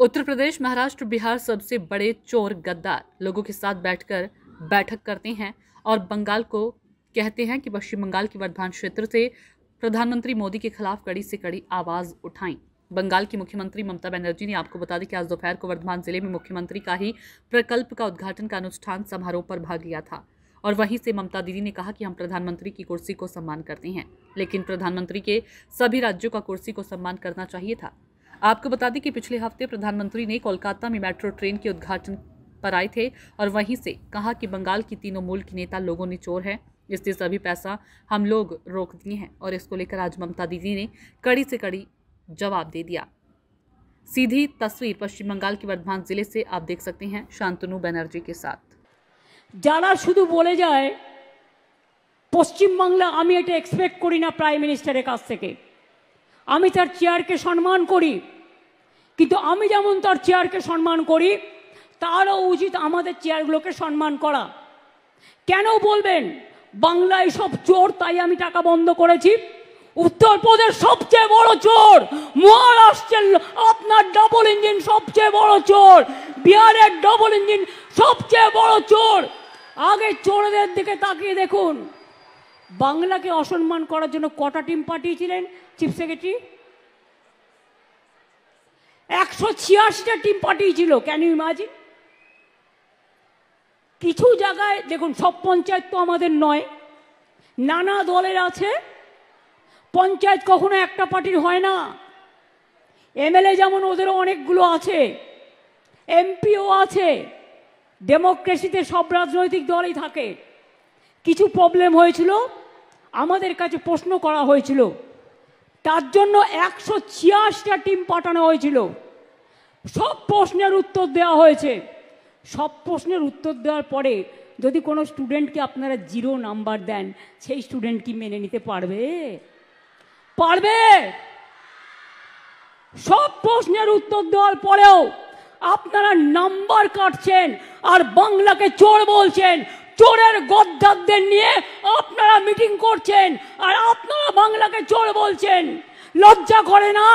उत्तर प्रदेश, महाराष्ट्र, बिहार सबसे बड़े चोर गद्दार लोगों के साथ बैठकर बैठक करते हैं और बंगाल को कहते हैं कि पश्चिम बंगाल के वर्धमान क्षेत्र से प्रधानमंत्री मोदी के खिलाफ कड़ी से कड़ी आवाज उठाएं। बंगाल की मुख्यमंत्री ममता बनर्जी ने, आपको बता दें कि आज दोपहर को वर्धमान जिले में मुख्यमंत्री का ही प्रकल्प का उद्घाटन का अनुष्ठान समारोह पर भाग लिया था और वहीं से ममता दीदी ने कहा कि हम प्रधानमंत्री की कुर्सी को सम्मान करते हैं, लेकिन प्रधानमंत्री के सभी राज्यों का कुर्सी को सम्मान करना चाहिए था। आपको बता दें कि पिछले हफ्ते प्रधानमंत्री ने कोलकाता में मेट्रो ट्रेन के उद्घाटन पर आए थे और वहीं से कहा कि बंगाल की तीनों मूल के नेता लोगों ने चोर है, इसलिए सभी पैसा हम लोग रोक दिए हैं और इसको लेकर आज ममता दीदी ने कड़ी से कड़ी जवाब दे दिया। सीधी तस्वीर पश्चिम बंगाल के वर्धमान जिले से आप देख सकते हैं शांतनु बनर्जी के साथ। যারা শুধু বলে যায় পশ্চিমবাংলা, আমি এটা এক্সপেক্ট করি না প্রাইম মিনিস্টারের কাছ থেকে। আমি তার চেয়ারকে সম্মান করি, কিন্তু আমি যেমন তার চেয়ারকে সম্মান করি তারও উচিত আমাদের চেয়ারগুলোকে সম্মান করা। কেন বলবেন বাংলায় সব চোর তাই আমি টাকা বন্ধ করেছি? উত্তরপ্রদেশ সবচেয়ে বড় চোর, মহারাষ্ট্রের আপনার ডাবল ইঞ্জিন সবচেয়ে বড় চোর, বিহারের ডাবল ইঞ্জিন সবচেয়ে বড় চোর। আগে চোরদের দিকে তাকিয়ে দেখুন, বাংলাকে অসম্মান করার জন্য কটা টিম পাঠিয়েছিলেন চিফ সেক্রেটারি? 186টা টিম পাঠিয়েছিল। Can you imagine? কিছু জায়গায় দেখুন, সব পঞ্চায়েত তো আমাদের নয়, নানা দলের আছে। পঞ্চায়েত কখনো একটা পার্টির হয় না। এমএলএ যেমন ওদেরও অনেকগুলো আছে, এমপিও আছে। ডেমোক্রেসিতে সব রাজনৈতিক দলই থাকে। কিছু প্রবলেম হয়েছিল, আমাদের কাছে প্রশ্ন করা হয়েছিল, তার জন্য 186টা টিম পাঠানো হয়েছিল। সব প্রশ্নের উত্তর দেওয়া হয়েছে। সব প্রশ্নের উত্তর দেওয়ার পরে যদি কোনো স্টুডেন্টকে আপনারা 0 নাম্বার দেন, সেই স্টুডেন্ট কি মেনে নিতে পারবে? পারবে? সব প্রশ্নের উত্তর দেওয়ার পরেও আপনারা নাম্বার কাটছেন আর বাংলাকে চোর বলছেন। চোরের গদ্দারদের নিয়ে আপনারা মিটিং করছেন আর আপনারা বাংলাকে চোর বলছেন। লজ্জা করে না?